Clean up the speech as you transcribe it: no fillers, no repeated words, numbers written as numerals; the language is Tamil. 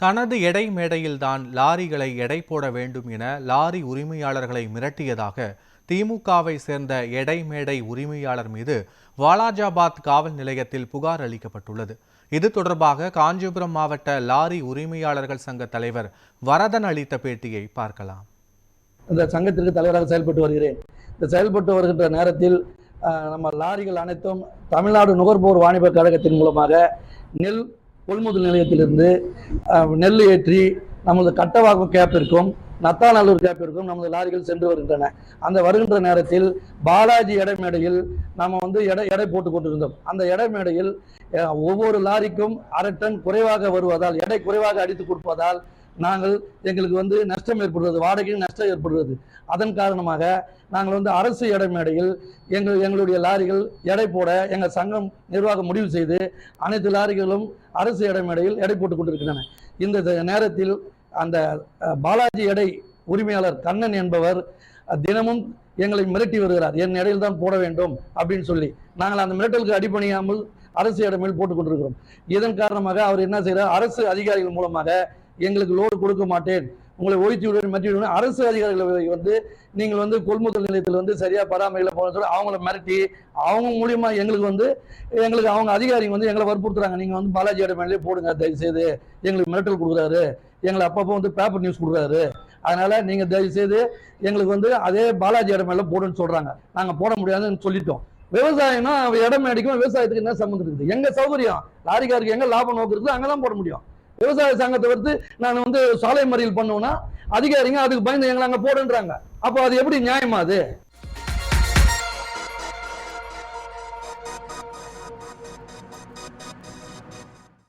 தனது எடை மேடையில்தான் லாரிகளை எடை போட வேண்டும் என லாரி உரிமையாளர்களை மிரட்டியதாக திமுகவை சேர்ந்த எடை மேடை உரிமையாளர் மீது வாலாஜாபாத் காவல் நிலையத்தில் புகார் அளிக்கப்பட்டுள்ளது. இது தொடர்பாக காஞ்சிபுரம் மாவட்ட லாரி உரிமையாளர்கள் சங்க தலைவர் வரதன் அளித்த பேட்டியை பார்க்கலாம். இந்த சங்கத்திற்கு தலைவராக செயல்பட்டு வருகிறேன். இந்த செயல்பட்டு வருகின்ற நேரத்தில் நம்ம லாரிகள் அனைத்தும் தமிழ்நாடு நுகர்வோர் வாணிப கழகத்தின் மூலமாக நெல் கொள்முதல் நிலையத்திலிருந்து நெல் ஏற்றி நமது கட்டவாக்கம் கேப்பிற்கும் நத்தாநல்லூர் கேப்பிற்கும் நமது லாரிகள் சென்று வருகின்றன. அந்த வருகின்ற நேரத்தில் பாலாஜி எடை மேடையில் நம்ம எடை போட்டு கொண்டிருந்தோம். அந்த எடை மேடையில் ஒவ்வொரு லாரிக்கும் 1/2 டன் குறைவாக வருவதால், எடை குறைவாக அடித்து கொடுப்பதால் எங்களுக்கு நஷ்டம் ஏற்படுறது, வாடகையும் நஷ்டம் ஏற்படுறது. அதன் காரணமாக நாங்கள் அரசு எடை மேடையில் எங்களுடைய லாரிகள் எடை போட எங்கள் சங்கம் நிர்வாகம் முடிவு செய்து அனைத்து லாரிகளும் அரசு எடை மேடையில் எடை போட்டுக் கொண்டிருக்கின்றன. இந்த நேரத்தில் அந்த பாலாஜி எடை உரிமையாளர் கண்ணன் என்பவர் தினமும் எங்களை மிரட்டி வருகிறார். என் எடையில் தான் போட வேண்டும் அப்படின்னு சொல்லி நாங்கள் அந்த மிரட்டலுக்கு அடிபணியாமல் அரசு எடை மேல் போட்டுக் கொண்டிருக்கிறோம். இதன் காரணமாக அவர் என்ன செய்கிறார், அரசு அதிகாரிகள் மூலமாக எங்களுக்கு லோடு கொடுக்க மாட்டேன், உங்களை ஒழித்து மற்ற அரசு அதிகாரிகளை நீங்கள் கொள்முதல் நிலையத்தில் சரியா பராமரிக்கல போன சொல்லி அவங்கள மிரட்டி அவங்க மூலியமா எங்களுக்கு அவங்க அதிகாரிங்க எங்களை வற்புறுத்துறாங்க. நீங்க பாலாஜி எடை மேலே போடுங்க, தயவு செய்து எங்களுக்கு மிரட்டல் கொடுக்குறாரு, எங்களை அப்பப்போ பேப்பர் நியூஸ் கொடுக்குறாரு, அதனால நீங்க தயவு செய்து எங்களுக்கு அதே பாலாஜி எடை மேல போடுன்னு சொல்றாங்க. நாங்க போட முடியாதுன்னு சொல்லிட்டோம். விவசாயம்னா இடம் அடிக்கும், விவசாயத்துக்கு என்ன சம்மந்தம் இருக்குது? எங்க சௌகரியம், லாரிக்காருக்கு எங்க லாபம் நோக்கு இருக்குது அங்கதான் போட முடியும். விவசாய சங்கத்தை நான் சாலை மறியல் பண்ணுவேன்னா அதிகாரிங்க அதுக்கு பயந்து எங்களை அங்க போடுன்றாங்க. அப்போ அது எப்படி நியாயமா? அது